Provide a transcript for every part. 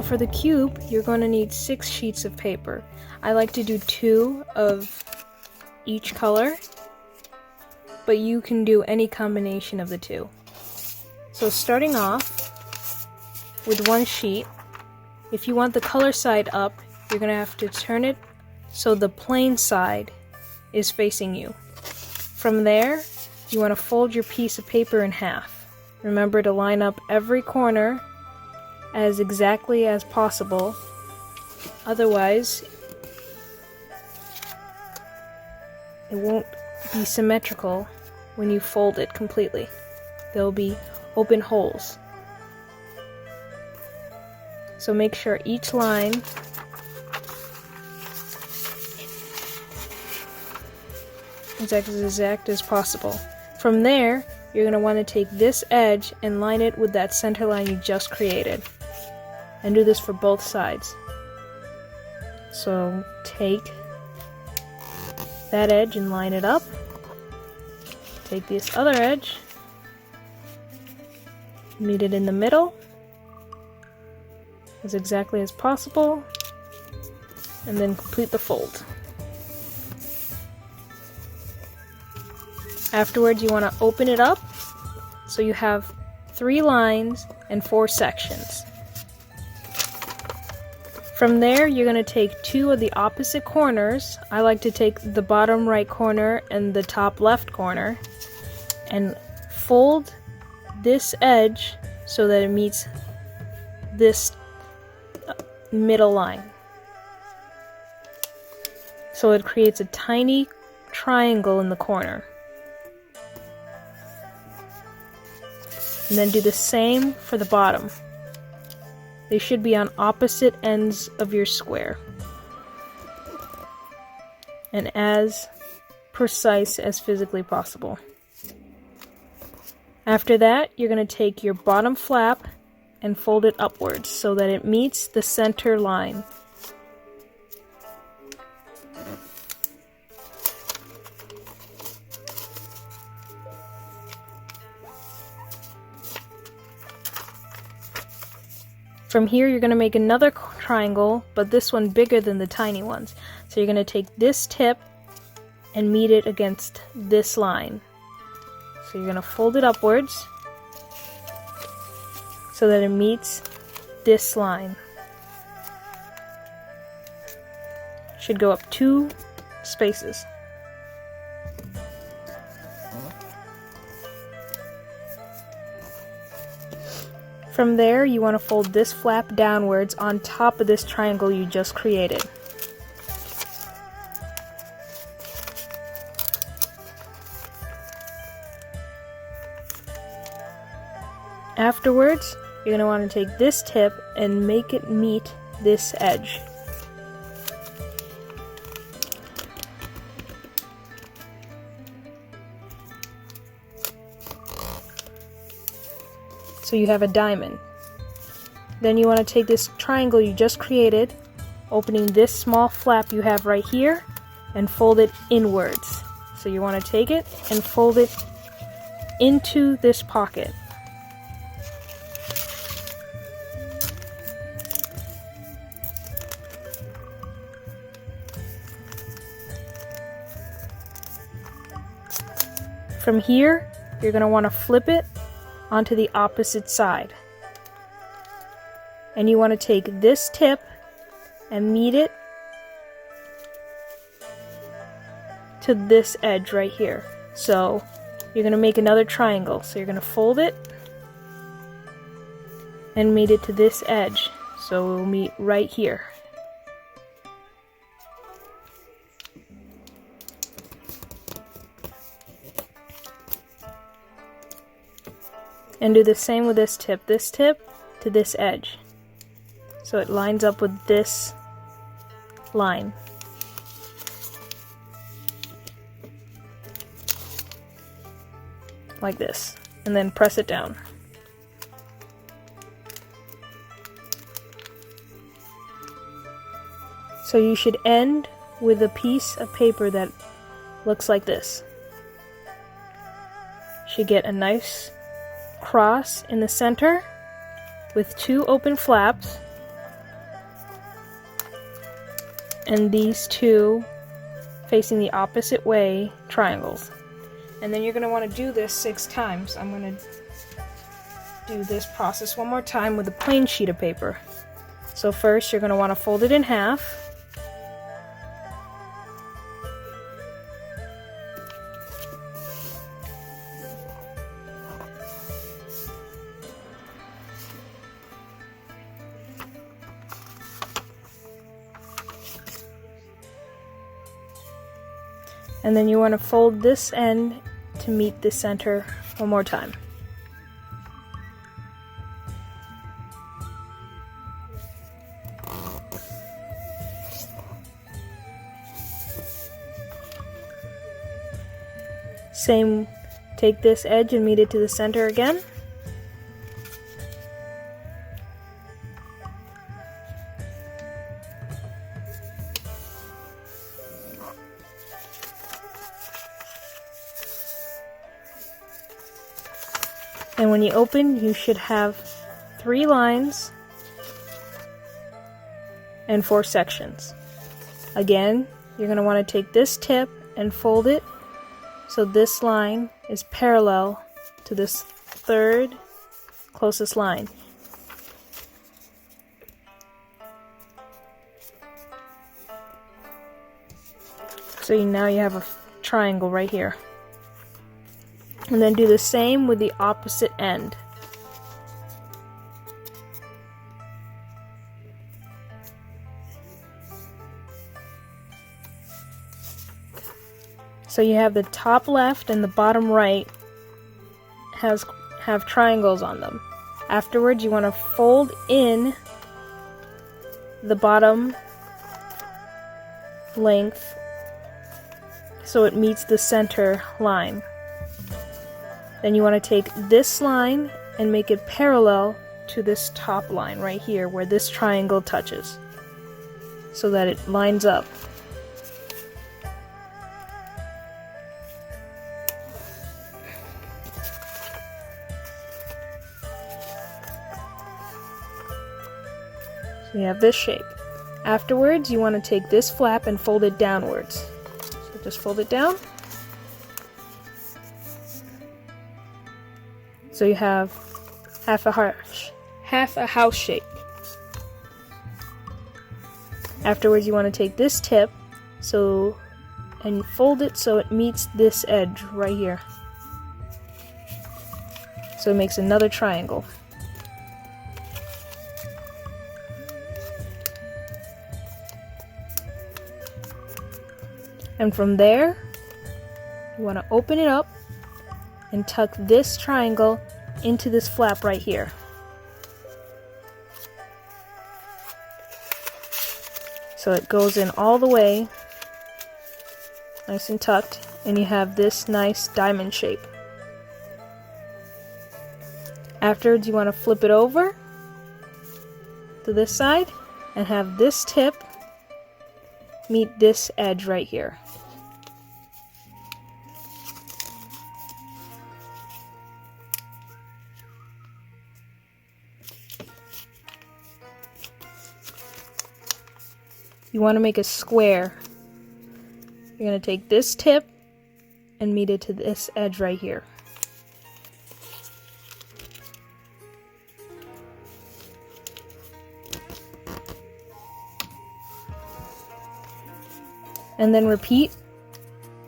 for the cube, you're going to need 6 sheets of paper. I like to do 2 of each color, but you can do any combination of the 2. So starting off with 1 sheet, if you want the color side up, you're going to have to turn it so the plain side is facing you. From there, you want to fold your piece of paper in half. Remember to line up every corner as exactly as possible, otherwise it won't be symmetrical when you fold it completely. There'll be open holes. So make sure each line is as exact as possible. From there, you're going to want to take this edge and line it with that center line you just created. And do this for both sides. So take that edge and line it up. Take this other edge, meet it in the middle as exactly as possible, and then complete the fold. Afterwards, you want to open it up so you have 3 lines and 4 sections. From there, you're going to take 2 of the opposite corners. I like to take the bottom right corner and the top left corner and fold this edge so that it meets this middle line. So it creates a tiny triangle in the corner. And then do the same for the bottom. They should be on opposite ends of your square. And as precise as physically possible. After that, you're going to take your bottom flap and fold it upwards so that it meets the center line. From here, you're going to make another triangle, but this one bigger than the tiny ones. So you're going to take this tip and meet it against this line. So you're going to fold it upwards so that it meets this line. Should go up 2 spaces. From there, you want to fold this flap downwards on top of this triangle you just created. Afterwards, you're going to want to take this tip and make it meet this edge. So you have a diamond. Then you want to take this triangle you just created, opening this small flap you have right here, and fold it inwards. So you want to take it and fold it into this pocket. From here, you're going to want to flip it onto the opposite side. And you want to take this tip and meet it to this edge right here. So you're going to make another triangle. So you're going to fold it and meet it to this edge. So it will meet right here. And do the same with this tip to this edge. So it lines up with this line. Like this. And then press it down. So you should end with a piece of paper that looks like this. Should get a nice cross in the center with 2 open flaps, and these two facing the opposite way triangles. And then you're going to want to do this 6 times. I'm going to do this process one more time with a plain sheet of paper. So first you're going to want to fold it in half. And then you want to fold this end to meet the center one more time. Same, take this edge and meet it to the center again. And when you open, you should have 3 lines and 4 sections. Again, you're going to want to take this tip and fold it so this line is parallel to this third closest line. So now you have a triangle right here. And then do the same with the opposite end. So you have the top left and the bottom right have triangles on them. Afterwards, you want to fold in the bottom length so it meets the center line. Then you want to take this line and make it parallel to this top line right here where this triangle touches so that it lines up. So you have this shape. Afterwards, you want to take this flap and fold it downwards. So just fold it down. So you have half a house shape. Afterwards, you want to take this tip and fold it so it meets this edge right here. So it makes another triangle. And from there, you want to open it up and tuck this triangle into this flap right here. So it goes in all the way, nice and tucked, and you have this nice diamond shape. Afterwards, you want to flip it over to this side and have this tip meet this edge right here. You want to make a square. You're going to take this tip and meet it to this edge right here. And then repeat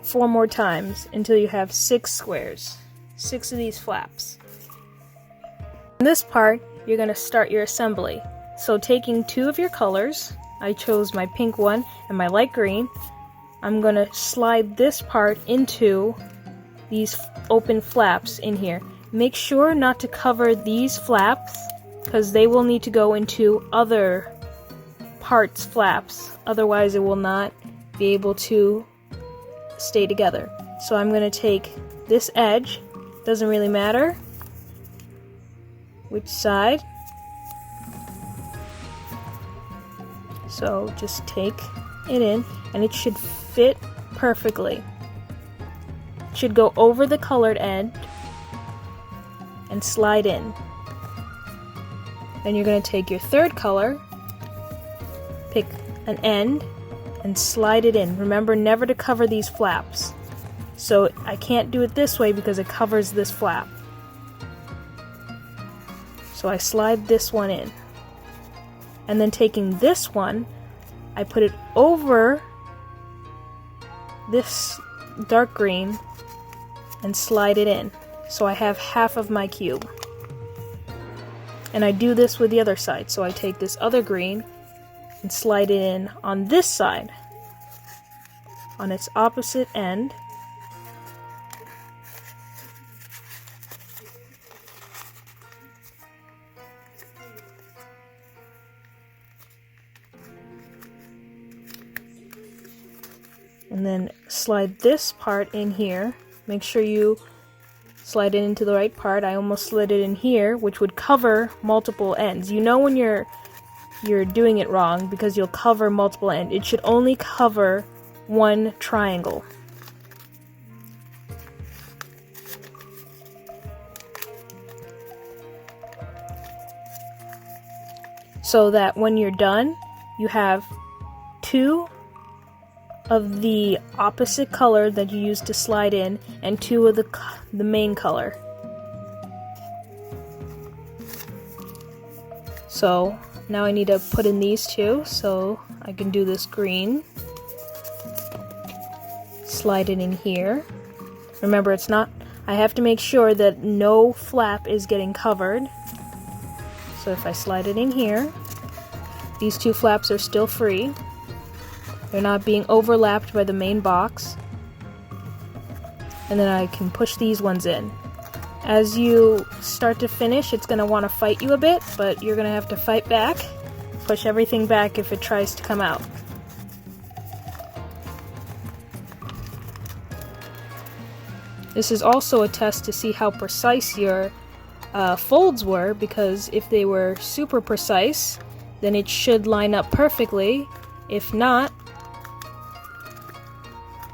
4 more times until you have 6 squares, 6 of these flaps. In this part, you're going to start your assembly. So taking 2 of your colors, I chose my pink one and my light green, I'm going to slide this part into these open flaps in here. Make sure not to cover these flaps because they will need to go into other parts flaps, otherwise it will not be able to stay together. So I'm going to take this edge, doesn't really matter which side, so just take it in and it should fit perfectly. It should go over the colored end and slide in. Then you're going to take your third color, pick an end, and slide it in. Remember never to cover these flaps. So I can't do it this way because it covers this flap. So I slide this one in. And then taking this one, I put it over this dark green and slide it in. So I have half of my cube. And I do this with the other side. So I take this other green and slide it in on this side, on its opposite end. And then slide this part in here. Make sure you slide it into the right part. I almost slid it in here, which would cover multiple ends. You know when you're doing it wrong because you'll cover multiple ends. It should only cover one triangle. So that when you're done, you have two of the opposite color that you used to slide in and two of the main color. So now I need to put in these two, so I can do this green. Slide it in here. Remember, it's not, I have to make sure that no flap is getting covered. So if I slide it in here, these two flaps are still free. They're not being overlapped by the main box. And then I can push these ones in. As you start to finish, it's going to want to fight you a bit, but you're going to have to fight back. Push everything back if it tries to come out. This is also a test to see how precise your folds were, because if they were super precise, then it should line up perfectly. If not,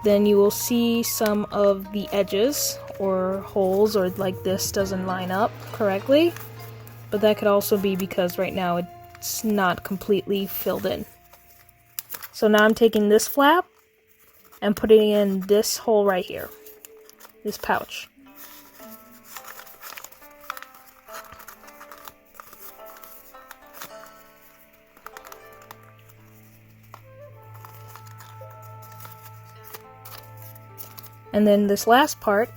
then you will see some of the edges or holes, or like this doesn't line up correctly. But that could also be because right now it's not completely filled in. So now I'm taking this flap and putting in this hole right here, this pouch. And then this last part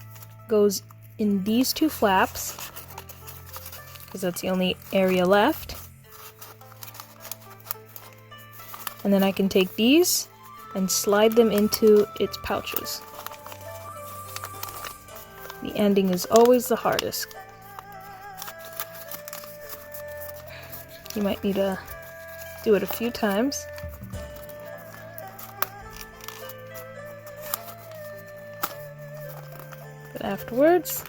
goes in these two flaps, because that's the only area left. And then I can take these and slide them into its pouches. The ending is always the hardest. You might need to do it a few times. But afterwards,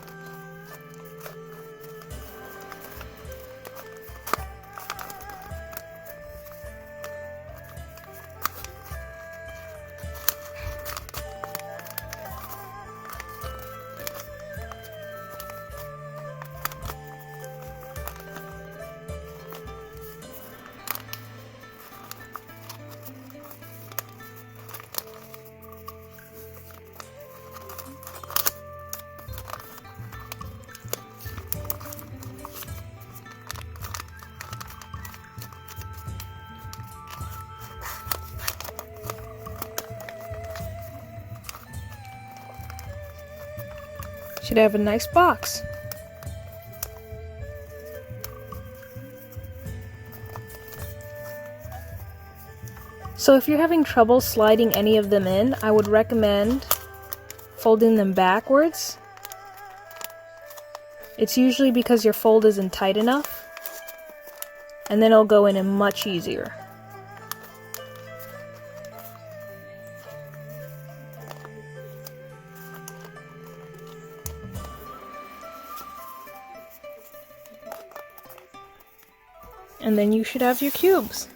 should have a nice box. So if you're having trouble sliding any of them in, I would recommend folding them backwards. It's usually because your fold isn't tight enough, and then it'll go in much easier. And then you should have your cubes.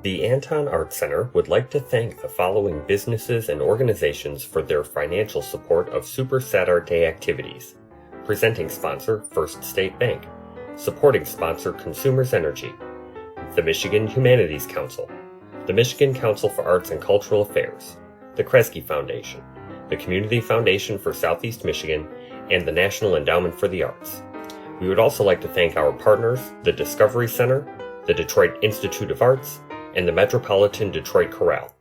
The Anton Art Center would like to thank the following businesses and organizations for their financial support of Super SatARTday activities. Presenting sponsor, First State Bank. Supporting sponsor, Consumers Energy. the Michigan Humanities Council, the Michigan Council for Arts and Cultural Affairs, the Kresge Foundation, the Community Foundation for Southeast Michigan, and the National Endowment for the Arts. We would also like to thank our partners, the Discovery Center, the Detroit Institute of Arts, and the Metropolitan Detroit Chorale.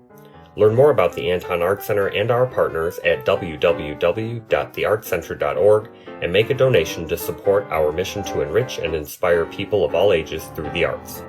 Learn more about the Anton Art Center and our partners at www.theartcenter.org and make a donation to support our mission to enrich and inspire people of all ages through the arts.